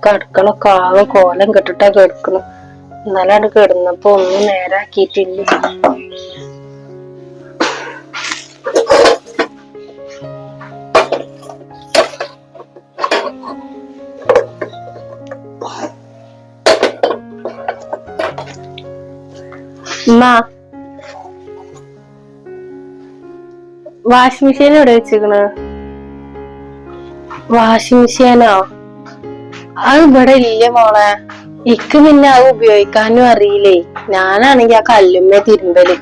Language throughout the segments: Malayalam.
കടക്കണൊക്കെ ആകെ കോലം കെട്ടിട്ടാ കിടക്കണം. എന്നാലാണ് കിടന്നപ്പോ ഒന്നും നേരാക്കിയിട്ടില്ല. വാഷിംഗ് മെഷീൻ എവിടെ വെച്ചിക്കണ്? വാഷിംഗ് മെഷീനോ? അത് ഇവിടെ ഇല്ല മോളെ. ഇക്ക് പിന്നെ അത് ഉപയോഗിക്കാനും അറിയില്ലേ. ഞാനാണെങ്കി ആ കല്ലുമ്മേ തിരുമ്പല്.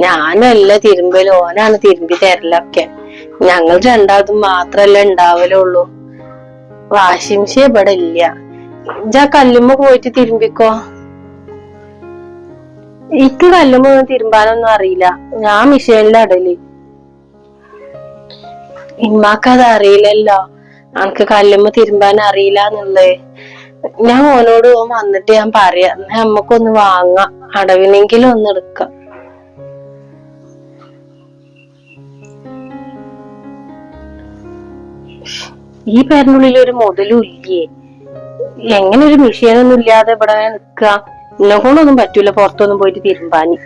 ഞാനും അല്ല തിരുമ്പല്, ഓനാണ് തിരുമ്പി തരലൊക്കെ. ഞങ്ങൾ രണ്ടാമതും മാത്രല്ലേ ഉണ്ടാവലുള്ളൂ. വാഷിംഗ് മെഷീൻ ഇവിടെ ഇല്ല. ഇജ്ജാ കല്ലുമ്മ പോയിട്ട് തിരുമ്പിക്കോ. ഇക്ക് കല്ലുമ്മ തിരുമ്പാനൊന്നും അറിയില്ല. ഞാൻ മെഷീനിലിടല്. ഇമ്മാക്കത് അറിയില്ലല്ലോ, അനക്ക് കല്ലുമ്മ തിരുമ്പാൻ അറിയില്ലാന്നുള്ളേ. ഞാൻ ഓനോട് വന്നിട്ട് ഞാൻ പറയാം. നമ്മക്കൊന്ന് വാങ്ങാം, അടവിനെങ്കിലും ഒന്ന് എടുക്കാം. ഈ പേരിനുള്ളിൽ ഒരു മുതലും ഇല്ലേ. എങ്ങനെ ഒരു മെഷീനൊന്നും ഇല്ലാതെ ഇവിടെ നിക്ക? എന്നെ കൊണ്ടൊന്നും പറ്റൂല പുറത്തൊന്നും പോയിട്ട് തിരുമ്പാന്.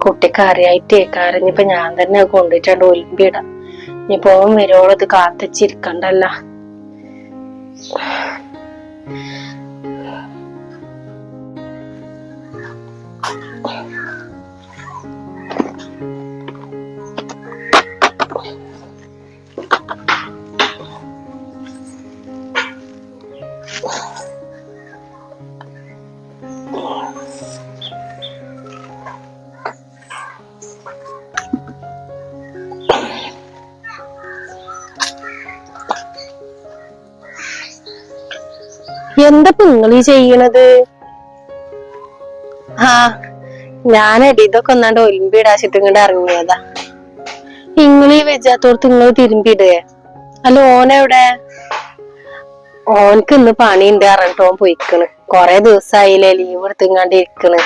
കുട്ടിക്ക് അറിയായിട്ടേ കരഞ്ഞിപ്പോ ഞാൻ തന്നെ കൊണ്ടിട്ടുണ്ട് ഒലിമ്പിടാം. ഇനി പോകാൻ വരുവോളം ഇത് കാത്തിച്ചിരിക്കണ്ടല്ല. എന്താ നിങ്ങളീ ചെയ്യണത്? ഞാനടി ഇതൊക്കെ ഒന്നാണ്ട് ഒലിമ്പിടാച്ചിട്ട് ഇങ്ങോട്ട് ഇറങ്ങിയതാ. ഇങ്ങളീ വെജാത്തോടത്ത് നിങ്ങൾ തിരുമ്പിടേ? അല്ല ഓനെവിടെ? ഓനക്ക് ഇന്ന് പണിയുണ്ട് പറഞ്ഞിട്ട് ഓൻ പോയിക്കണ്. കൊറേ ദിവസായില്ലേ ലീവ് എടുത്തിങ്ങാണ്ട് ഇരിക്കണ്.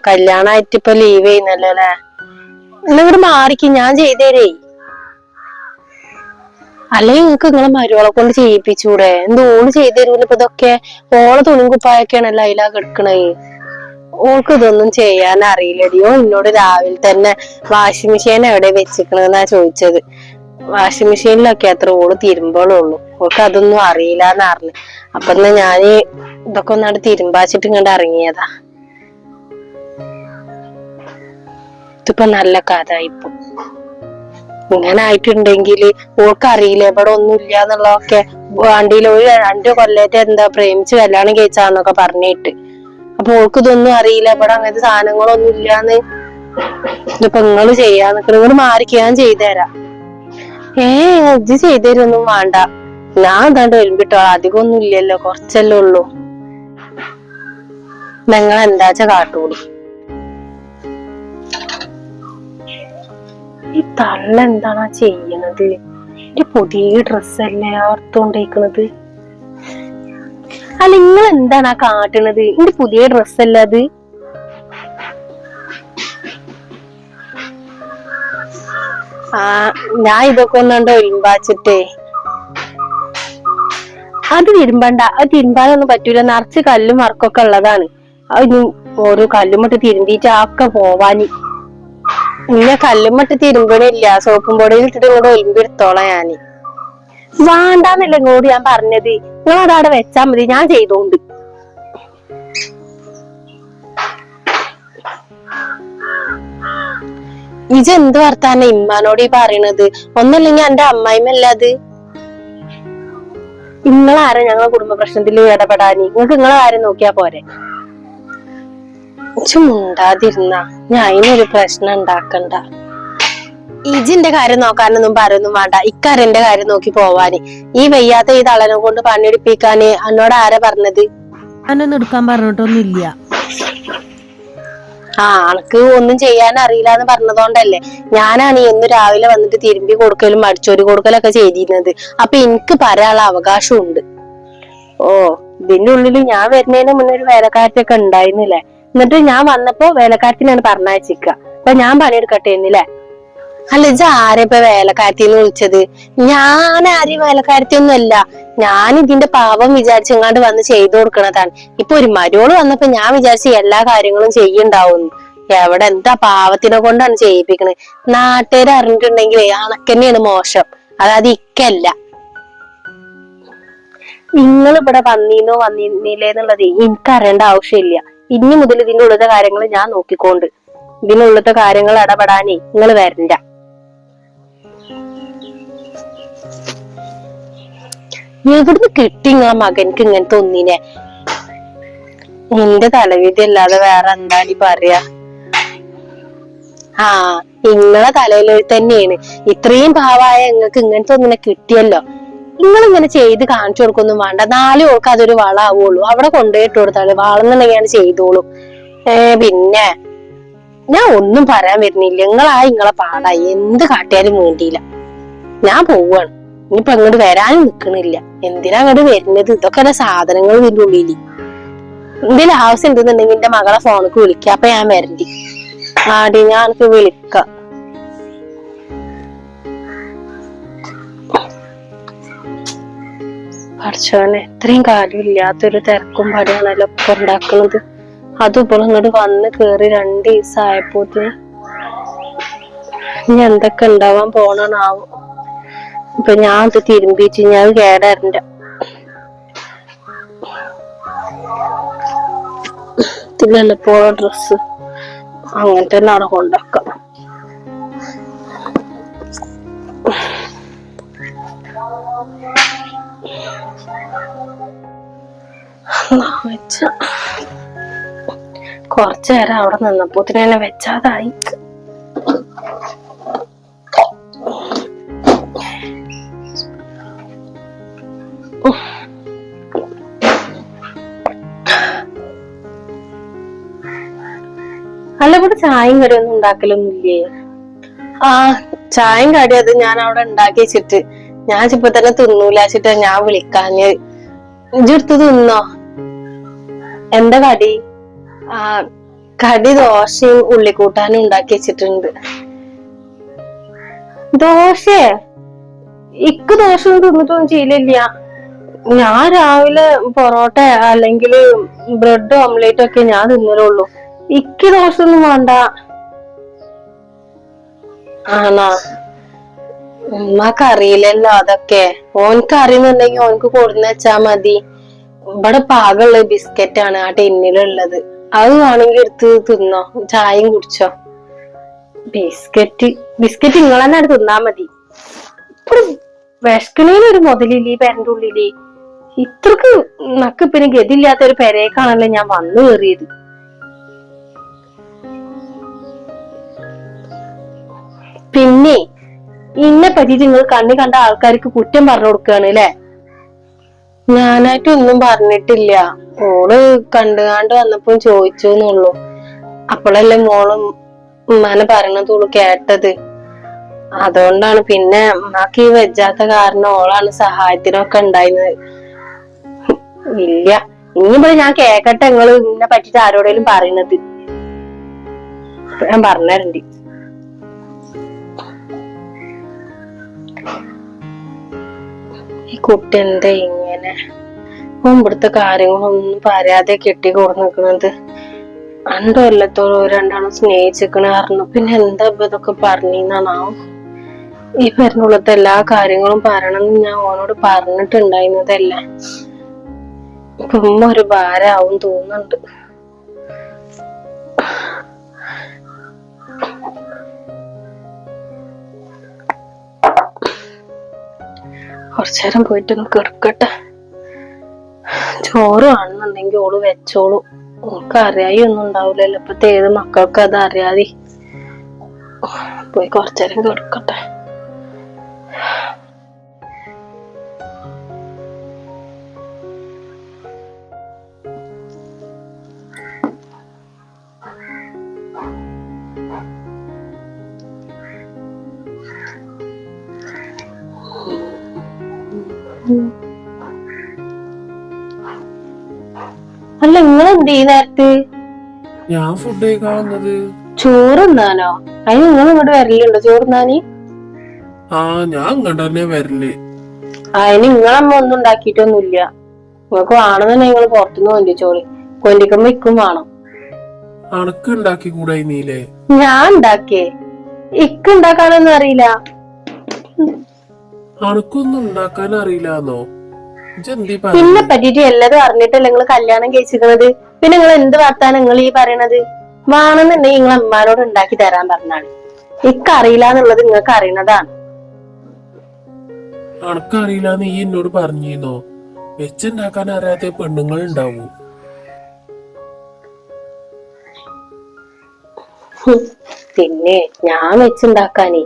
കല്യാണായിട്ട് ഇപ്പൊ ലീവ് ചെയ്യുന്നല്ലോ അല്ലെ. എന്നിങ്ങോട്ട് മാറിക്ക്, ഞാൻ ചെയ്തേരേ. അല്ലെങ്കിൽ നിങ്ങക്ക് നിങ്ങളെ മരുവളെ കൊണ്ട് ചെയ്യിപ്പിച്ചൂടെ? എന്ത് ഓള് ചെയ്തരൂല ഇപ്പൊ ഇതൊക്കെ? ഓളെ തുണിയും കുപ്പായൊക്കെയാണല്ലോ അതിലാ കിടക്കണേ. ഓൾക്ക് ഇതൊന്നും ചെയ്യാൻ അറിയില്ലടിയോ. എന്നോട് രാവിലെ തന്നെ വാഷിംഗ് മെഷീൻ എവിടെ വെച്ചിക്കണെന്നാ ചോദിച്ചത്. വാഷിംഗ് മെഷീനിലൊക്കെ അത്ര ഓള് തിരുമ്പോളുള്ളൂ, ഓൾക്ക് അതൊന്നും അറിയില്ലാന്ന് പറഞ്ഞു. അപ്പൊ എന്നാ ഞാന് ഇതൊക്കെ ഒന്നാട് തിരുമ്പാച്ചിട്ട് ഇങ്ങോട്ട് ഇറങ്ങിയതാ. ഇതിപ്പോ നല്ല കഥ ഇപ്പൊ ഇങ്ങനെ ആയിട്ടുണ്ടെങ്കില്. ഓൾക്കറിയില്ല ഇവിടെ ഒന്നും ഇല്ലാന്നുള്ളതൊക്കെ. വണ്ടിയിൽ ഒരു 2 കൊല്ലത്തെ എന്താ പ്രേമിച്ച് കല്യാണം കഴിച്ചാന്നൊക്കെ പറഞ്ഞിട്ട്. അപ്പൊ ഓൾക്ക് ഇതൊന്നും അറിയില്ല, ഇവിടെ അങ്ങനത്തെ സാധനങ്ങളൊന്നും ഇല്ലാന്ന്. ഇതിപ്പോ നിങ്ങള് ചെയ്യാൻ നിക്കണ, നിങ്ങള് മാറിക്ക്, ഞാൻ ചെയ്തുതരാം. ഇത് ചെയ്തരൊന്നും വേണ്ട, ഞാൻ എന്താണ്ട് വരുമ്പിട്ടോ. അധികം ഒന്നും ഇല്ലല്ലോ, കുറച്ചല്ലേ ഉള്ളൂ. നിങ്ങൾ എന്താച്ച കാട്ടൂടി. ഈ തള്ള എന്താണാ ചെയ്യണത്? എന്റെ പുതിയ ഡ്രസ്സല്ലേ ഓർത്തോണ്ടിരിക്കണത്? അല്ല നിങ്ങൾ എന്താണ് ആ കാട്ടണത്? എന്റെ പുതിയ ഡ്രസ്സല്ല അത്. ഞാൻ ഇതൊക്കെ ഒന്നുണ്ടോ ഒലിമ്പാച്ചിട്ടേ. അത് തിരുമ്പണ്ട, അത് തിരുമ്പാനൊന്നും പറ്റൂല. നിറച്ച് കല്ലും മറക്കൊക്കെ ഉള്ളതാണ്. അത് ഓരോ കല്ലുമിട്ട് തിരുമ്പിട്ട് ആക്കെ പോവാന്. ഇന്നെ കല്ലുമിട്ട് തിരുമ്പണില്ല, സോപ്പും പൊടിയിൽ ഇട്ടിട്ട് ഇങ്ങോട്ട് ഒലിമ്പെടുത്തോളാം ഞാന്. വേണ്ടാന്നല്ല ഇങ്ങോട്ട് ഞാൻ പറഞ്ഞത്. നിങ്ങൾ അതവിടെ വെച്ചാ മതി, ഞാൻ ചെയ്തോണ്ട്. ഇജ് എന്ത് വർത്താന ഇമ്മാനോട് ഈ പറയണത്? ഒന്നല്ലെങ്കിൽ എന്റെ അമ്മായിമല്ല അത്. നിങ്ങളാരാ ഞങ്ങളെ കുടുംബ പ്രശ്നത്തിൽ ഇടപെടാനി? നിങ്ങൾക്ക് നിങ്ങളെ കാര്യം നോക്കിയാ പോരെ. മുണ്ടാതിരുന്ന ഞാൻ അതിനൊരു പ്രശ്നം ഉണ്ടാക്കണ്ട. ഇജിന്റെ കാര്യം നോക്കാനൊന്നും പറയൊന്നും വേണ്ട. ഇക്കാരന്റെ കാര്യം നോക്കി പോവാന്. ഈ വയ്യാത്ത ഈ തളനെ കൊണ്ട് പണിയെടുപ്പിക്കാന് എന്നോട് ആരാ പറഞ്ഞത്? ഞാനൊന്നും എടുക്കാൻ പറഞ്ഞിട്ടൊന്നുമില്ല. ആൾക്ക് ഒന്നും ചെയ്യാൻ അറിയില്ല എന്ന് പറഞ്ഞതുകൊണ്ടല്ലേ ഞാനാണ് ഇന്ന് രാവിലെ വന്നിട്ട് തിരുമ്പി കൊടുക്കലും അടിച്ചോരി കൊടുക്കലൊക്കെ ചെയ്തിരുന്നത്. അപ്പൊ എനിക്ക് പറയാനുള്ള അവകാശമുണ്ട്. ഇതിന്റെ ഉള്ളിൽ ഞാൻ വരുന്നതിന് മുന്നേ ഒരു വേലക്കാരത്തൊക്കെ ഉണ്ടായിരുന്നില്ലേ. എന്നിട്ട് ഞാൻ വന്നപ്പോ വേലക്കാരത്തിനാണ് പറഞ്ഞയച്ചിക്ക. അപ്പൊ ഞാൻ പണിയെടുക്കട്ടെ എന്നില്ലേ? അല്ല ഇജ്ജ് ആരെപ്പ വേലക്കാരത്തിന്ന് വിളിച്ചത്? ഞാൻ ആരെയും വേലക്കാരത്തിയൊന്നും അല്ല. ഞാൻ ഇതിന്റെ പാവം വിചാരിച്ചെങ്ങാണ്ട് വന്ന് ചെയ്തു കൊടുക്കണതാണ്. ഇപ്പൊ ഒരു മരോള് വന്നപ്പോ ഞാൻ വിചാരിച്ച എല്ലാ കാര്യങ്ങളും ചെയ്യണ്ടാവും. എവിടെ എന്താ പാവത്തിനെ കൊണ്ടാണ് ചെയ്യിപ്പിക്കണത്. നാട്ടുകാർ അറിഞ്ഞിട്ടുണ്ടെങ്കിൽ അണക്കന്നെയാണ് മോശം. അതായത് ഇക്കല്ല. നിങ്ങൾ ഇവിടെ വന്നീന്നോ വന്നില്ലേ എന്നുള്ളത് എനിക്ക് അറിയേണ്ട ആവശ്യമില്ല. ഇനി മുതൽ ഇതിന്റെ ഉള്ളത്തെ കാര്യങ്ങൾ ഞാൻ നോക്കിക്കൊണ്ട്. ഇതിനുള്ളത്തെ കാര്യങ്ങൾ ഇടപെടാനേ നിങ്ങൾ വരണ്ട. എവിടുന്ന് കിട്ടി നിങ്ങളെ മകൻക്ക് ഇങ്ങനത്തെ ഒന്നിനെ? നിന്റെ തലവിധി അല്ലാതെ വേറെ എന്താടി പറയാ? ആ നിങ്ങളെ തലയിൽ തന്നെയാണ്. ഇത്രയും പാവായ നിങ്ങൾക്ക് ഇങ്ങനത്തെ ഒന്നിനെ കിട്ടിയല്ലോ. നിങ്ങളിങ്ങനെ ചെയ്ത് കാണിച്ചു കൊടുക്കൊന്നും വേണ്ട. 4 ഓൾക്ക് അതൊരു വളാവുള്ളൂ. അവിടെ കൊണ്ടുപോയിട്ട് കൊടുത്താല് വാളെന്നുണ്ടെങ്കിൽ ചെയ്തോളൂ. പിന്നെ ഞാൻ ഒന്നും പറയാൻ വരുന്നില്ല. നിങ്ങളെ പാടായി എന്ത് കാട്ടിയാലും വേണ്ടിയില്ല. ഞാൻ പോവാണ്. ഇനിയിപ്പൊ അങ്ങോട്ട് വരാനും നിക്കണില്ല. എന്തിനാ അങ്ങോട്ട് വരുന്നത്? ഇതൊക്കെ സാധനങ്ങൾ ഇതിന്റെ ഉള്ളില്. എന്തെങ്കിലും ആവശ്യം ഉണ്ടെന്നുണ്ടെങ്കിൽ എന്റെ മകളെ ഫോണിക്ക് വിളിക്കാം. അപ്പൊ ഞാൻ വരണ്ടി. ആടി ഞാൻ എനിക്ക് വിളിക്കാം. പഠിച്ചവനെ ഇത്രയും കാലം ഇല്ലാത്തൊരു തിരക്കും പടിയാണല്ലോ ഇപ്പൊ ഉണ്ടാക്കുന്നത്. അതും ഇപ്പോൾ ഇങ്ങോട്ട് വന്ന് കേറി 2 ദിവസം ആയപ്പോത്തിന് ഇനി എന്തൊക്കെ ഉണ്ടാവാൻ പോണാവും. ഇപ്പൊ ഞാൻ അത് തിരുമ്പിച്ച് ഞാൻ കേടാറില്ല. ഇതിലപ്പോ ഡ്രസ്സ് അങ്ങനെ തന്നെ അവിടെ കൊണ്ടാക്കാം. കൊറച്ചേരം അവിടെ നിന്നപ്പോ തന്നെ വെച്ചാതായി. അല്ല ഇവിടെ ചായയും കടി ഒന്നും ഉണ്ടാക്കലൊന്നുമില്ലേ? ആ ചായയും കടി അത് ഞാൻ അവിടെ ഉണ്ടാക്കി വെച്ചിട്ട് ഞാൻ ഇപ്പൊ തന്നെ തിന്നൂലാച്ചിട്ട് ഞാൻ വിളിക്കാഞ്ഞ്. ഇജ്ജെടുത്ത് തിന്നോ? എന്താ കടി? ആ കടി ദോശയും ഉള്ളിക്കൂട്ടാനും ഉണ്ടാക്കി വെച്ചിട്ടുണ്ട്. ദോശ? ഇക്ക് ദോശ ഒന്നും തിന്നിട്ടൊന്നും ചെയ്യില്ല. ഞാൻ രാവിലെ പൊറോട്ട അല്ലെങ്കിൽ ബ്രെഡ് ഓംലേറ്റ് ഒക്കെ ഞാൻ തിന്നലുള്ളൂ. ഇക്ക് ദോശ ഒന്നും വേണ്ട. ആണോ? ഉമ്മക്ക് അറിയില്ലല്ലോ അതൊക്കെ. ഓനക്ക് അറിയുന്നുണ്ടെങ്കിൽ ഓനക്ക് കൊടുന്ന് വെച്ചാ മതി. ഇവിടെ പാകമുള്ള ബിസ്ക്കറ്റ് ആണ് ആ ടിന്നിലുള്ളത്. അത് വേണമെങ്കിൽ എടുത്ത് തിന്നോ. ചായയും കുടിച്ചോ. ബിസ്ക്കറ്റ് നിങ്ങൾ തന്നെ അവിടെ തിന്നാ മതി. വിശക്കണേനൊരു മുതലില്ലേ പെരന്റെ ഉള്ളില്. ഇത്രക്ക് നക്ക് പിന്നെ ഗതിയില്ലാത്ത ഒരു പെരേക്കാണല്ലോ ഞാൻ വന്നു കയറിയത്. പിന്നെ ഇന്നെ പറ്റിട്ട് നിങ്ങൾ കണ്ണി കണ്ട ആൾക്കാർക്ക് കുറ്റം പറഞ്ഞു കൊടുക്കുകയാണ് അല്ലെ? ഞാനായിട്ട് ഒന്നും പറഞ്ഞിട്ടില്ല. ഓള് കണ്ടുകാണ്ട് വന്നപ്പോ ചോദിച്ചു എന്നുള്ളൂ. അപ്പോഴല്ലേ മോളും ഉമ്മാനെ പറയണതോള് കേട്ടത്. അതുകൊണ്ടാണ്. പിന്നെ ഉമ്മാക്ക് ഈ വെജാത്ത കാരണം ഓളാണ് സഹായത്തിനൊക്കെ ഉണ്ടായിരുന്നത്. ഇല്ല ഇനിയിപ്പോ ഞാൻ കേക്കട്ടെ നിങ്ങള് ഇതിനെ പറ്റിട്ട് ആരോടേലും പറയുന്നത്. ഞാൻ പറഞ്ഞുതരണ്ടി. ഈ കുട്ടി എന്താ ഇങ്ങനെ ഇവിടുത്തെ കാര്യങ്ങളൊന്നും പറയാതെ കെട്ടി കൊടുക്കുന്നത്? 2 കൊല്ലത്തോളം 2 സ്നേഹിച്ചിക്കണ പറഞ്ഞു. പിന്നെ എന്താ ഇതൊക്കെ പറഞ്ഞാണാവും. ഈ പെരുന്നുള്ളത്തെ എല്ലാ കാര്യങ്ങളും പറയണമെന്ന് ഞാൻ ഓനോട് പറഞ്ഞിട്ടുണ്ടായിരുന്നതല്ല. ഇപ്പൊ ഉമ്മ ഒരു ഭാരാവും തോന്നുന്നുണ്ട്. കുറച്ചേരം പോയിട്ടൊന്ന് കിടക്കട്ടെ. ചോറ് കാണുന്നുണ്ടെങ്കിൽ ഓള് വെച്ചോളൂ. ഓൾക്ക് അറിയായി ഒന്നും ഉണ്ടാവില്ലല്ലോ. ഇപ്പത്തെ ഏത് മക്കൾക്ക് അത് അറിയാതെ. പോയി കുറച്ചേരം കിടക്കട്ടെ. അല്ല നിങ്ങൾ എന്ത് ഈ നേരത്ത്? ഞാൻ ഫുഡ് കഴിക്കാൻ വന്നത്. ചോറ് തിന്നാനോ? അതിന് നിങ്ങൾ ഇങ്ങോട്ട് വരലുണ്ടോ ചോറ് തിന്നാന്? ആ ഞാൻ ഇങ്ങോട്ട് തന്നെ വരല്. അതിന് നിങ്ങളമ്മ ഒന്നും ഉണ്ടാക്കിയിട്ടൊന്നുമില്ല. നിങ്ങൾക്ക് വേണമെന്നുണ്ടെങ്കിൽ നിങ്ങൾ പുറത്തുനിന്ന് കൊണ്ടിച്ചോളി. കൊണ്ടിക്കുമ്പോ ഇക്കും വേണം. അണക്ക് ഉണ്ടാക്കി കൂടായില്ലേ? ഞാൻ ഉണ്ടാക്കിയേ, ഇക്ക് ഉണ്ടാക്കാനൊന്നും അറിയില്ല. അണക്കൊന്നും ഉണ്ടാക്കാൻ അറിയില്ലാന്നോ? പിന്നെ പറ്റിട്ട് എല്ലാതും അറിഞ്ഞിട്ടല്ലേ നിങ്ങൾ കല്യാണം കഴിച്ചിരിക്കണത്. പിന്നെ നിങ്ങൾ എന്ത് വർത്താനം നിങ്ങൾ ഈ പറയണത്? വേണമെന്നുണ്ടെങ്കിൽ നിങ്ങൾ അമ്മാനോട് ഉണ്ടാക്കി തരാൻ പറഞ്ഞാണ്. ഇക്ക് അറിയില്ല എന്നുള്ളത് നിങ്ങൾക്ക് അറിയണതാണ്. അണക്കറിയില്ലാന്ന് ഈ എന്നോട് പറഞ്ഞിരുന്നോ? വെച്ചുണ്ടാക്കാൻ അറിയാത്ത പെണ്ണുങ്ങൾ ഉണ്ടാവൂ. പിന്നെ ഞാൻ വെച്ചുണ്ടാക്കാനേ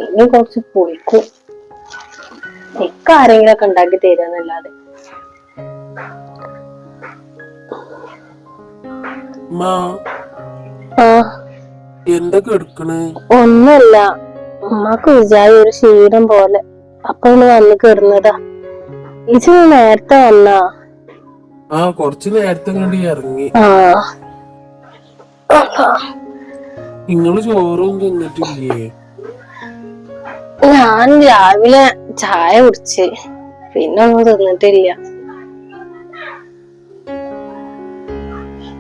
ഇനി കുറച്ച് പൊളിക്കും. ഇക്ക് ആരെങ്കിലും ഒക്കെ ഉണ്ടാക്കി തരാന്നല്ലാതെ. എന്തൊക്കെ എടുക്കണ്? ഒന്നുമില്ല, ഉമ്മക്ക് വിചാരി ഒരു ക്ഷീണം പോലെ. അപ്പൊ ഒന്ന് വന്ന് കിടന്നതാ. ഇത് നേരത്തെ വന്നാ? കൊറച്ച് നേരത്തെ കണ്ടി ഇറങ്ങി. നിങ്ങള് ചോറും തിന്നിട്ടില്ലേ? ഞാൻ രാവിലെ ചായ കുടിച്ച്, പിന്നെ ഒന്നും തിന്നിട്ടില്ല.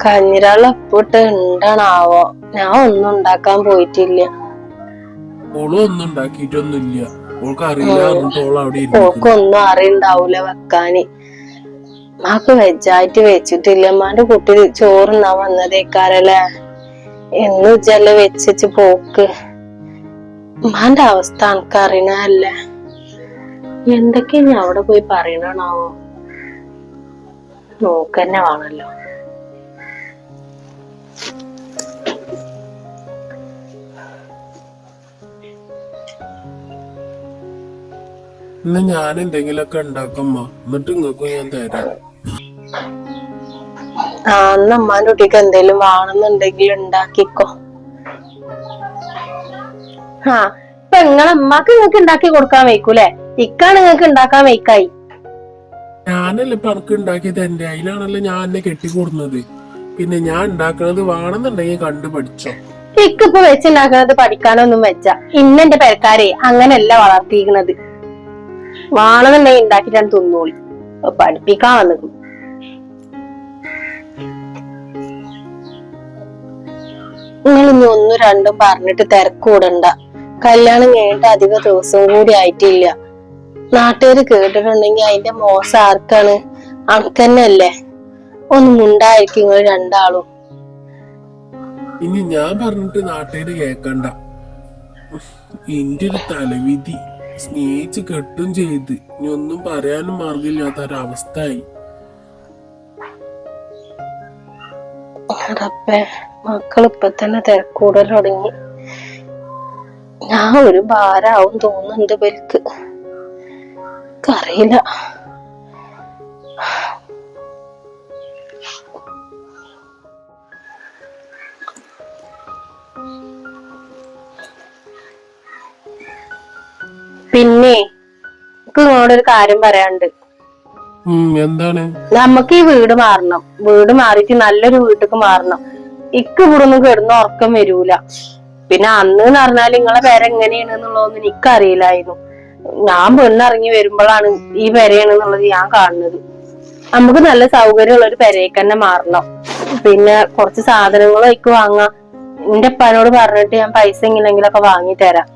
കഞ്ഞിരാള് എപ്പോട്ട് ഉണ്ടാണാവോ? ഞാൻ ഒന്നും ഉണ്ടാക്കാൻ പോയിട്ടില്ല. ഒന്നും ഉണ്ടാക്കിട്ടൊന്നുമില്ല. ഓക്കൊന്നും അറിയണ്ടാവൂല വെക്കാന്. മാക്ക് വെജായിട്ട് വെച്ചിട്ടില്ല. അമ്മാന്റെ കുട്ടി ചോറുന്നാൻ വന്നതേക്കാരല്ലേ. എന്ന് വെച്ചല്ലേ വെച്ചു പോക്ക്. ഉമ്മാന്റെ അവസ്ഥ എനിക്കറിയണല്ലേ. എന്തൊക്കെയാ ഞാൻ അവിടെ പോയി പറയണാവോ? നോക്കന്നെ വേണല്ലോ. ഇന്ന് ഞാൻ എന്തെങ്കിലുമൊക്കെ ഉണ്ടാക്കുമ്പോ എന്നിട്ട് നിങ്ങൾക്കും ഞാൻ തരാം. അന്ന് അമ്മാന്റെ കുട്ടിക്ക് എന്തെങ്കിലും വേണമെന്നുണ്ടെങ്കിൽ ഉണ്ടാക്കിക്കോ. ഇപ്പൊ നിങ്ങളെ അമ്മക്ക് നിങ്ങൾക്ക് ഉണ്ടാക്കി കൊടുക്കാൻ വയ്ക്കൂലേ? ഇക്കാണ് നിങ്ങൾക്ക് ഉണ്ടാക്കാൻ വയ്ക്കായി. ഞാനല്ലേ ഇപ്പൊ അനക്ക് ഉണ്ടാക്കിയത്. എന്റെ അതിലാണല്ലോ ഞാൻ എന്നെ കെട്ടിക്കൊടുന്നത്. പിന്നെ ഞാൻ ഉണ്ടാക്കണത് വേണമെന്നുണ്ടെങ്കിൽ കണ്ടു പഠിച്ചോ. ഇക്കിപ്പൊ വെച്ചുണ്ടാക്കുന്നത് പഠിക്കാനൊന്നും വെച്ച ഇന്നെന്റെ പെരക്കാരെ അങ്ങനെയല്ല വളർത്തിയിരിക്കണത്. വേണമെന്നുണ്ടെങ്കിൽ ഉണ്ടാക്കിട്ടാണ് തിന്നോളി. പഠിപ്പിക്കാൻ വന്നത്. നിങ്ങൾ ഇനി ഒന്നും രണ്ടും പറഞ്ഞിട്ട് തിരക്കൂടണ്ട. കല്യാണം കഴിഞ്ഞിട്ട് അധിക ദിവസവും കൂടി ആയിട്ടില്ല. നാട്ടുകാര് കേട്ടിട്ടുണ്ടെങ്കിൽ അതിന്റെ മോശം ആർക്കാണ്? അണക്കന്നല്ലേ. ഒന്നും ഉണ്ടായിരിക്കും നിങ്ങൾ രണ്ടാളും. ഇനി ഞാൻ പറഞ്ഞിട്ട് നാട്ടുകാര് കേക്കണ്ട. എന്റെ ഒരു തലവിധി. സ്നേഹിച്ച് കെട്ടും ചെയ്ത് ഇനി ഒന്നും പറയാനും മാർഗമില്ലാത്ത ഒരവസ്ഥയായി. മക്കളിപ്പൊ തന്നെ തിരക്കൂടൽ തുടങ്ങി. ഞാൻ ഒരു ഭാരാവും തോന്നുന്നുണ്ട് ഇവർക്ക്. അറിയില്ല. പിന്നെ നിങ്ങളോടൊരു കാര്യം പറയാനുണ്ട്. എന്താണ്? നമുക്ക് ഈ വീട് മാറണം. വീട് മാറിയിട്ട് നല്ലൊരു വീട്ടിക്ക് മാറണം. ഇക്ക് ഇവിടെ ഒന്നും കിടന്ന് ഉറക്കം വരൂല. പിന്നെ അന്ന് പറഞ്ഞാൽ നിങ്ങളെ പേരെങ്ങനെയാണെന്നുള്ളതൊന്നും എനിക്കറിയില്ലായിരുന്നു. ഞാൻ പെണ്ണിറങ്ങി വരുമ്പോഴാണ് ഈ പെരയാണെന്നുള്ളത് ഞാൻ കാണുന്നത്. നമുക്ക് നല്ല സൗകര്യമുള്ള ഒരു പെരയ്ക്ക് തന്നെ മാറണം. പിന്നെ കുറച്ച് സാധനങ്ങളും അതിക്ക് വാങ്ങാം. എന്റെ ഉപ്പാനോട് പറഞ്ഞിട്ട് ഞാൻ പൈസ എങ്ങനെയെങ്കിലൊക്കെ വാങ്ങി തരാം.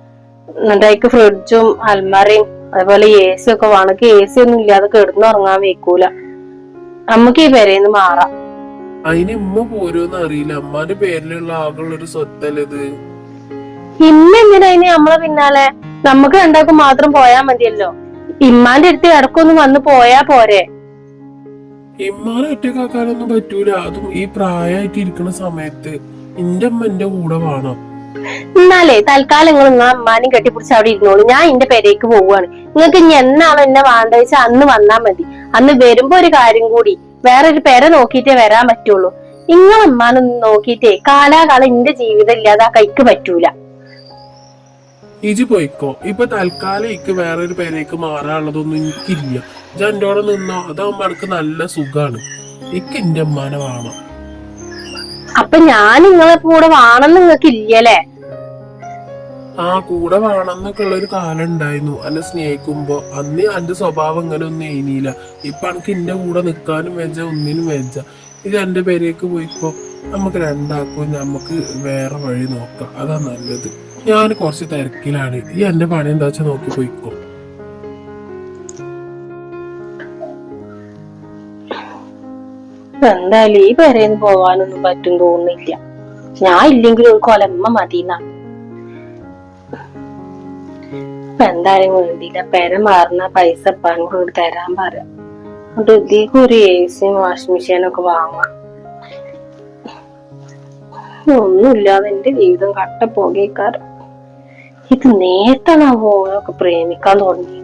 എന്നിട്ട് അതിക്ക് ഫ്രിഡ്ജും അൽമാരയും അതുപോലെ AC ഒക്കെ വേണം. AC ഒന്നും ഇല്ലാതെ കിടന്നുറങ്ങാൻ വെക്കൂല. നമുക്ക് ഈ പെരേന്ന് മാറാം. അതിന് ഉമ്മ പോരോന്ന് അറിയില്ല. അമ്മാന്റെ പേരിലുള്ള ആകെയുള്ളൊരു സ്വത്തല്ലത്. ഇമ്മ എന്തിനാ അതിന് നമ്മളെ പിന്നാലെ? നമുക്ക് രണ്ടാൾക്കും മാത്രം പോയാ മതിയല്ലോ. ഇമ്മാന്റെ അടുത്ത് ഇടക്കൊന്നും വന്ന് പോയാ പോരെ? ഇമ്മാനെ ഒറ്റക്കാക്കാനൊന്നും പറ്റൂല. അതും ഈ പ്രായമായിട്ട് ഇരിക്കുന്ന സമയത്ത് എന്റെ അമ്മ എന്റെ കൂടെ വേണം. എന്നാലേ തൽക്കാലം നിങ്ങൾ നിങ്ങളെ അമ്മാനും കെട്ടിപ്പിടിച്ച് അവിടെ ഇരുന്നോളൂ. ഞാൻ എന്റെ പെരേക്ക് പോവുകയാണ്. നിങ്ങൾക്ക് ഇനി എന്നാണോ എന്നെ വേണ്ട വെച്ചാൽ അന്ന് വന്നാ മതി. അന്ന് വരുമ്പോ ഒരു കാര്യം കൂടി, വേറൊരു പെര നോക്കിയിട്ടേ വരാൻ പറ്റുള്ളൂ. നിങ്ങളെ അമ്മാനൊന്നും നോക്കിയിട്ടേ കാലാകാലം എന്റെ ജീവിതം ഇല്ലാതെ കൈക്ക് പറ്റൂല. ഇജി പോയിക്കോ. ഇപ്പൊ തൽക്കാലം എനിക്ക് വേറൊരു പേരേക്ക് മാറാനുള്ളതൊന്നും എനിക്കില്ല. ഞാൻ എന്റെ കൂടെ നിന്നോ. അതാവുമ്പോ എനിക്ക് നല്ല സുഖാണ്. എനിക്ക് എന്റെ അമ്മാനെ വേണം. ഇപ്പൊ ഞാൻ നിങ്ങളെ കൂടെ വേണമെന്ന് നിങ്ങൾക്ക് ഇല്ലല്ലേ? ആ കൂടെ വേണമെന്നൊക്കെ ഉള്ള ഒരു കാലം ഉണ്ടായിരുന്നു. എന്നെ സ്നേഹിക്കുമ്പോ അന്ന് എന്റെ സ്വഭാവം ഇങ്ങനെ ഒന്നും എഴുന്നില്ല. ഇപ്പൊ എനിക്ക് എന്റെ കൂടെ നിക്കാനും വെച്ച ഒന്നിനും വെച്ച. ഇത് എന്റെ പേരേക്ക് പോയിക്കോ, നമുക്ക് രണ്ടാക്കും നമുക്ക് വേറെ വഴി നോക്കാം, അതാ നല്ലത്. ഞാൻ കുറച്ച് തിരക്കിലാണ്, ഈ എന്റെ പണി എന്താ വെച്ചാ നോക്കി പോയിക്കോ. എന്തായാലും ഈ പേരേന്ന് പോവാനൊന്നും പറ്റും തോന്നുന്നില്ല. ഞാൻ ഇല്ലെങ്കിൽ ഒരു കൊലമ്മ മതിന്നാ. ഇപ്പൊ എന്തായാലും വേണ്ടിയില്ല, പെര മാറുന്ന പൈസ പങ്കോട് തരാൻ പറയാം. എന്നിട്ട് ഇതിക്ക് ഒരു AC വാഷിംഗ് മെഷീനൊക്കെ വാങ്ങാം. ഒന്നുമില്ലാതെ എന്റെ ജീവിതം കട്ട പോകേക്കാരം. ഇത് നേരത്താണ് ആ ഓനൊക്കെ പ്രേമിക്കാൻ തുടങ്ങി.